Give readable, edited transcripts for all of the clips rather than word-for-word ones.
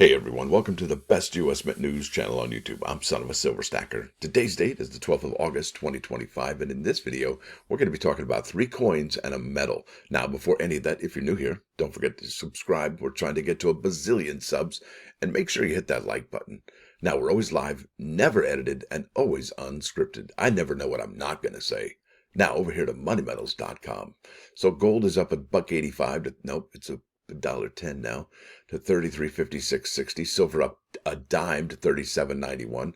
Hey everyone, welcome to the best US Mint news channel on YouTube. I'm Son of a Silver Stacker. Today's date is the 12th of August, 2025, and in this video, we're going to be talking about 3 coins and a medal. Now, before any of that, if you're new here, don't forget to subscribe. We're trying to get to a bazillion subs, and make sure you hit that like button. Now, we're always live, never edited, and always unscripted. I never know what I'm not going to say. Now, over here to moneymetals.com. So gold is up at $1.85 to, nope, it's $1.10 now to 33.56.60. Silver up a dime to 37.91.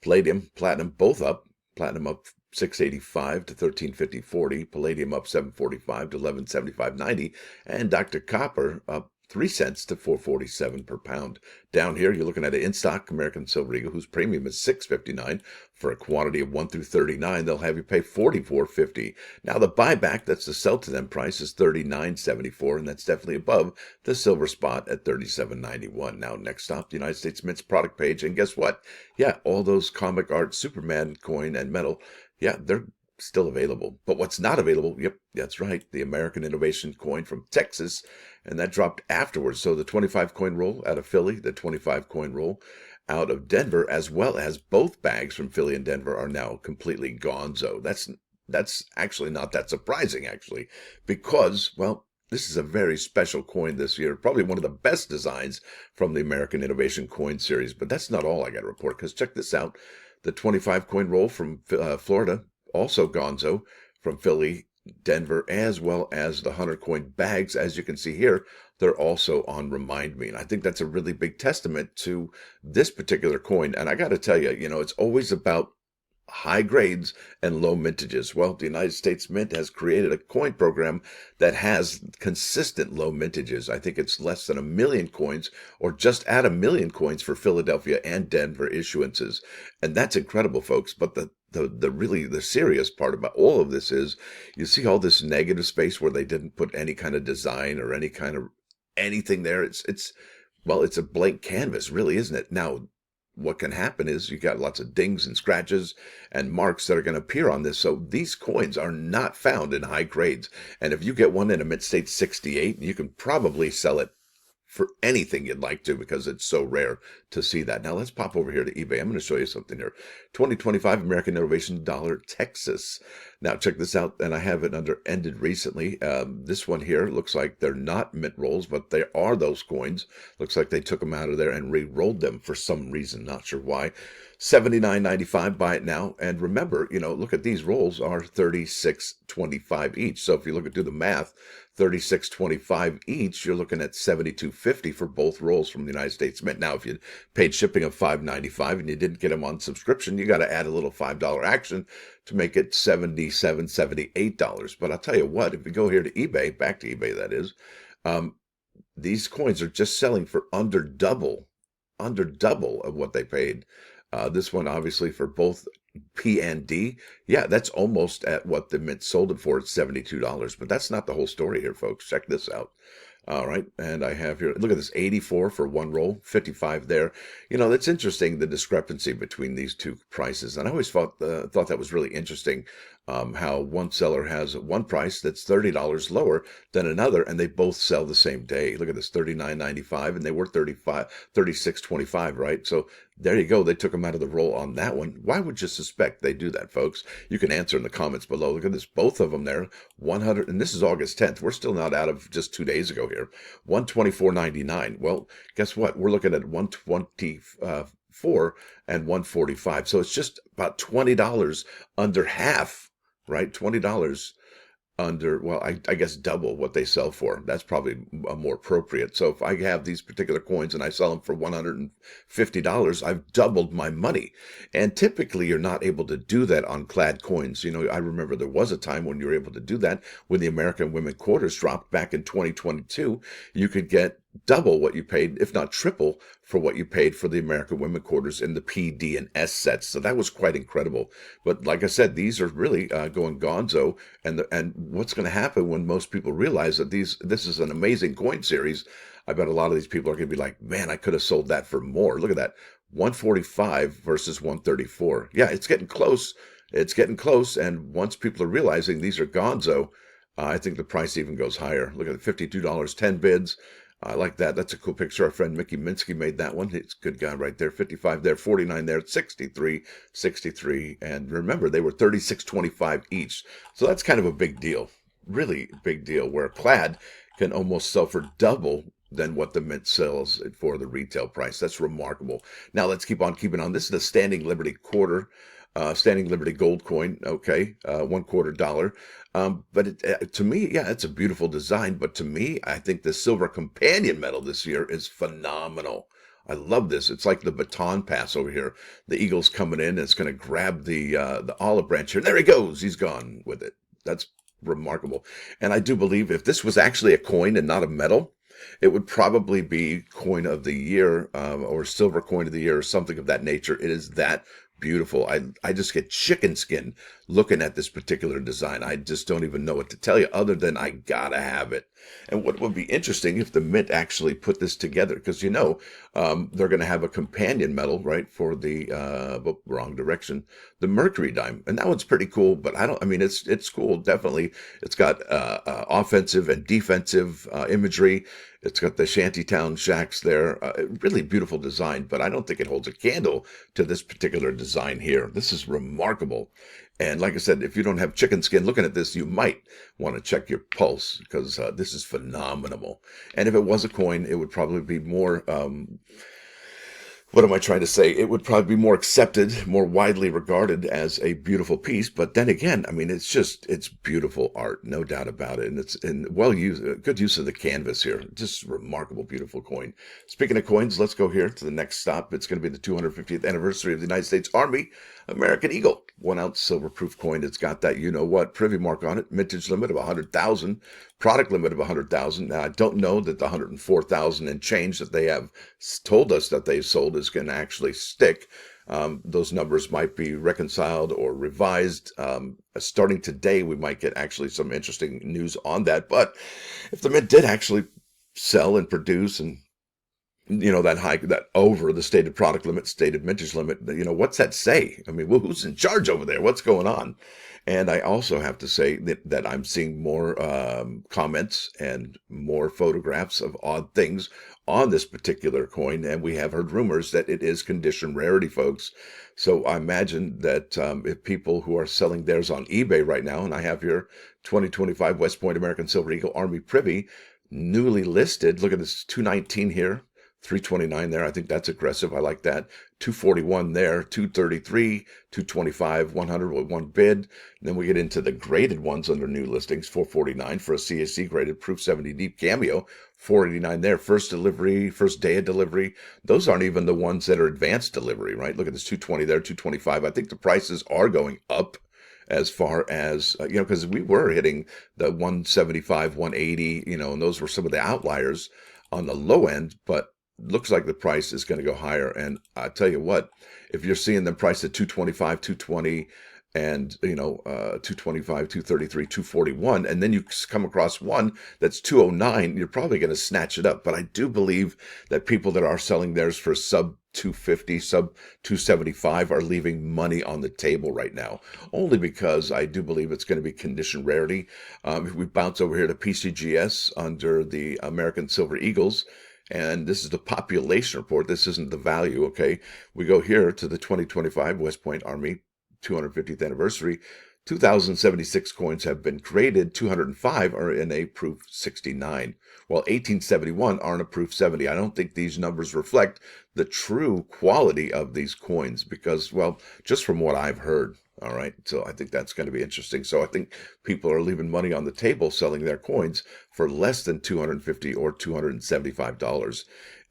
Palladium, platinum, both up. Platinum up 6.85 to 13.50.40. Palladium up 7.45 to 11.75.90. And Dr. Copper up 3 cents to 4.47 per pound. Down here, you're looking at an in-stock American Silver Eagle whose premium is $6.59 for a quantity of 1 through 39. They'll have you pay $44.50. Now the buyback, that's the sell to them price, is $39.74, and that's definitely above the silver spot at $37.91. Now next stop, the United States Mint's product page, and guess what? Yeah, all those comic art Superman coin and metal, yeah, they're still available. But what's not available, yep, that's right, the American Innovation coin from Texas, and that dropped afterwards. So the 25 coin roll out of Philly, the 25 coin roll out of Denver, as well as both bags from Philly and Denver are now completely gonzo. That's actually not that surprising, actually, because, well, this is a very special coin this year, probably one of the best designs from the American Innovation coin series. But that's not all I got to report, because check this out. The 25 coin roll from Florida, also gonzo, from Philly, Denver, as well as the 100 coin bags. As you can see here, they're also on Remind Me. And I think that's a really big testament to this particular coin. And I got to tell you, it's always about high grades and low mintages. Well, the United States Mint has created a coin program that has consistent low mintages. I think it's less than 1 million coins, or just at 1 million coins for Philadelphia and Denver issuances. And that's incredible, folks. But the really serious part about all of this is, you see all this negative space where they didn't put any kind of design or any kind of anything there. It's a blank canvas, really, isn't it? Now, what can happen is you got lots of dings and scratches and marks that are going to appear on this. So these coins are not found in high grades. And if you get one in a Mint State 68, you can probably sell it for anything you'd like to, because it's so rare to see that. Now let's pop over here to eBay. I'm going to show you something here. 2025 American Innovation Dollar Texas. Now check this out, and I have it under ended recently. This one here looks like they're not mint rolls, but they are those coins. Looks like they took them out of there and re-rolled them for some reason, not sure why. $79.95, buy it now. And remember, look at these rolls are $36.25 each. So if you do the math, $36.25 each, you're looking at $72.50 for both rolls from the United States Mint. Now, if you paid shipping of $5.95 and you didn't get them on subscription, you got to add a little $5 action to make it $77, $78. But I'll tell you what, if you go here to eBay, back to eBay that is, these coins are just selling for under double of what they paid. This one, obviously, for both P and D, yeah, that's almost at what the Mint sold it for at $72. But that's not the whole story here, folks. Check this out. All right, and I have here, look at this, 84 for one roll, 55 there. That's interesting, the discrepancy between these two prices. And I always thought that was really interesting, how one seller has one price that's $30 lower than another, and they both sell the same day. Look at this, $39.95, and they were $36.25, right? So there you go. They took them out of the roll on that one. Why would you suspect they do that, folks? You can answer in the comments below. Look at this, both of them there, 100, and this is August 10th. We're still not out of just 2 days ago here. $124.99. Well, guess what? We're looking at $124 and $145. So it's just about $20 under half, right? $20 under, well, I guess double what they sell for. That's probably more appropriate. So if I have these particular coins and I sell them for $150, I've doubled my money. And typically you're not able to do that on clad coins. I remember there was a time when you were able to do that when the American Women quarters dropped back in 2022. You could get double what you paid, if not triple, for what you paid for the American Women quarters in the P, D, and S sets. So that was quite incredible. But like I said, these are really going gonzo. And what's going to happen when most people realize that this is an amazing coin series? I bet a lot of these people are going to be like, man, I could have sold that for more. Look at that, 145 versus 134. Yeah, it's getting close. It's getting close. And once people are realizing these are gonzo, I think the price even goes higher. Look at it, $52, 10 bids. I like that. That's a cool picture. Our friend Mickey Minsky made that one. He's a good guy right there. 55 there, 49 there, 63, 63. And remember, they were 36.25 each. So that's kind of a big deal. Really big deal, where Plaid can almost sell for double than what the mint sells it for the retail price. That's remarkable. Now let's keep on keeping on. This is the Standing Liberty quarter. Standing Liberty gold coin, okay, $1/4. But to me, yeah, it's a beautiful design. But to me, I think the silver companion medal this year is phenomenal. I love this. It's like the baton pass over here. The eagle's coming in, and it's going to grab the olive branch here. There he goes. He's gone with it. That's remarkable. And I do believe if this was actually a coin and not a medal, it would probably be coin of the year, or silver coin of the year, or something of that nature. It is that beautiful. I just get chicken skin looking at this particular design. I just don't even know what to tell you other than I gotta have it. And what would be interesting if the mint actually put this together, because they're going to have a companion medal, right, for the wrong direction, the Mercury dime, and that one's pretty cool. But I mean, it's cool, definitely. It's got offensive and defensive imagery. It's got the shantytown shacks there. Really beautiful design, but I don't think it holds a candle to this particular design here. This is remarkable. And like I said, if you don't have chicken skin looking at this, you might want to check your pulse, because this is phenomenal. And if it was a coin, it would probably be more, what am I trying to say? It would probably be more accepted, more widely regarded as a beautiful piece. But then again, I mean, it's beautiful art, no doubt about it. And it's good use of the canvas here. Just remarkable, beautiful coin. Speaking of coins, let's go here to the next stop. It's going to be the 250th anniversary of the United States Army American Eagle 1 ounce silver proof coin. It's got that Privy mark on it, mintage limit of 100,000, product limit of 100,000. Now, I don't know that the 104,000 and change that they have told us that they've sold is going to actually stick. Those numbers might be reconciled or revised. Starting today, we might get actually some interesting news on that. But if the mint did actually sell and produce and that over the stated product limit, stated mintage limit, what's that say? I mean, who's in charge over there? What's going on? And I also have to say that I'm seeing more comments and more photographs of odd things on this particular coin. And we have heard rumors that it is condition rarity, folks. So I imagine that if people who are selling theirs on eBay right now, and I have here 2025 West Point American Silver Eagle Army Privy, newly listed, look at this 219 here. 329 there. I think that's aggressive. I like that. 241 there, 233, 225, 100 with one bid. And then we get into the graded ones under new listings. 449 for a CAC graded proof 70 deep cameo. 489 there. First delivery, first day of delivery. Those aren't even the ones that are advanced delivery, right? Look at this 220 there, 225. I think the prices are going up as far as, because we were hitting the 175, 180, and those were some of the outliers on the low end, but looks like the price is going to go higher. And I tell you what, if you're seeing them priced at 225, 220, and 225, 233, 241, and then you come across one that's 209, you're probably going to snatch it up. But I do believe that people that are selling theirs for sub 250, sub 275 are leaving money on the table right now, only because I do believe it's going to be condition rarity. If we bounce over here to PCGS under the American Silver Eagles, and this is the population report. This isn't the value, okay? We go here to the 2025 West Point Army 250th anniversary. 2,076 coins have been graded. 205 are in a proof 69, while 1871 are in a proof 70. I don't think these numbers reflect the true quality of these coins because, well, just from what I've heard. All right. So I think that's going to be interesting. So I think people are leaving money on the table selling their coins for less than $250 or $275.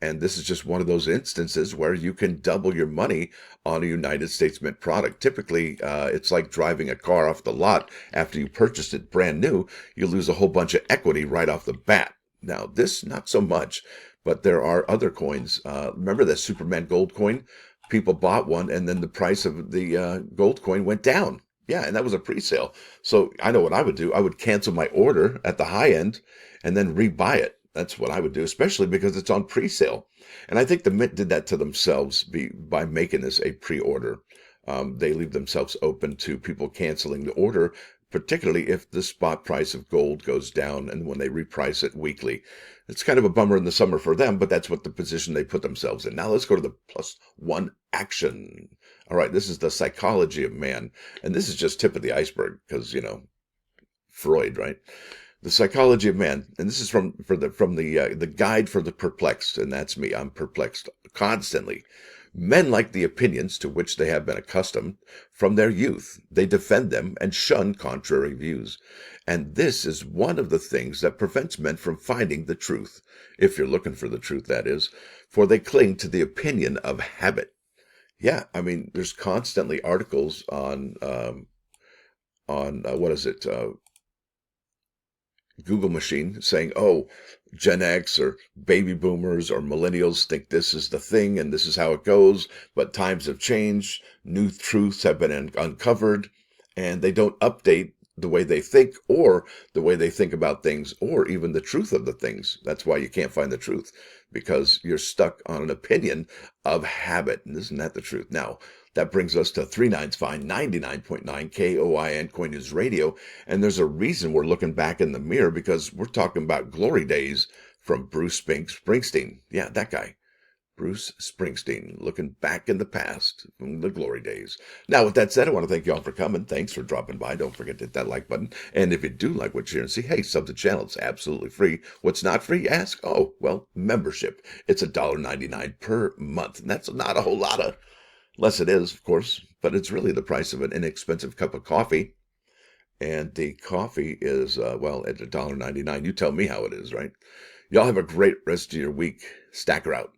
And this is just one of those instances where you can double your money on a United States Mint product. Typically, it's like driving a car off the lot after you purchased it brand new. You lose a whole bunch of equity right off the bat. Now, this, not so much, but there are other coins. Remember that Superman gold coin? People bought one, and then the price of the gold coin went down. Yeah, and that was a pre-sale. So I know what I would do. I would cancel my order at the high end and then rebuy it. That's what I would do, especially because it's on pre-sale. And I think the Mint did that to themselves by making this a pre-order. They leave themselves open to people canceling the order particularly if the spot price of gold goes down and when they reprice it weekly. It's kind of a bummer in the summer for them, but that's what the position they put themselves in. Now let's go to the +1 action. All right, this is the psychology of man. And this is just tip of the iceberg because, Freud, right? The psychology of man, and this is from the guide for the perplexed, and that's me. I'm perplexed constantly. Men like the opinions to which they have been accustomed from their youth. They defend them and shun contrary views. And this is one of the things that prevents men from finding the truth, if you're looking for the truth, that is, for they cling to the opinion of habit. Yeah, I mean, there's constantly articles on what is it? Google machine saying, oh, Gen X or baby boomers or millennials think this is the thing and this is how it goes, but times have changed, new truths have been uncovered, and they don't update the way they think or the way they think about things or even the truth of the things. That's why you can't find the truth, because you're stuck on an opinion of habit. And isn't that the truth? Now, that brings us to 39's Fine 99.9 KOIN Coin News Radio. And there's a reason we're looking back in the mirror, because we're talking about glory days from Bruce Springsteen. Yeah, that guy. Bruce Springsteen, looking back in the past from the glory days. Now, with that said, I want to thank you all for coming. Thanks for dropping by. Don't forget to hit that like button. And if you do like what you're hearing, see, hey, sub the channel. It's absolutely free. What's not free? Ask. Oh, well, membership. It's $1.99 per month. And that's not a whole lot of, less it is, of course, but it's really the price of an inexpensive cup of coffee. And the coffee is, well, at $1.99. You tell me how it is, right? Y'all have a great rest of your week. Stacker out.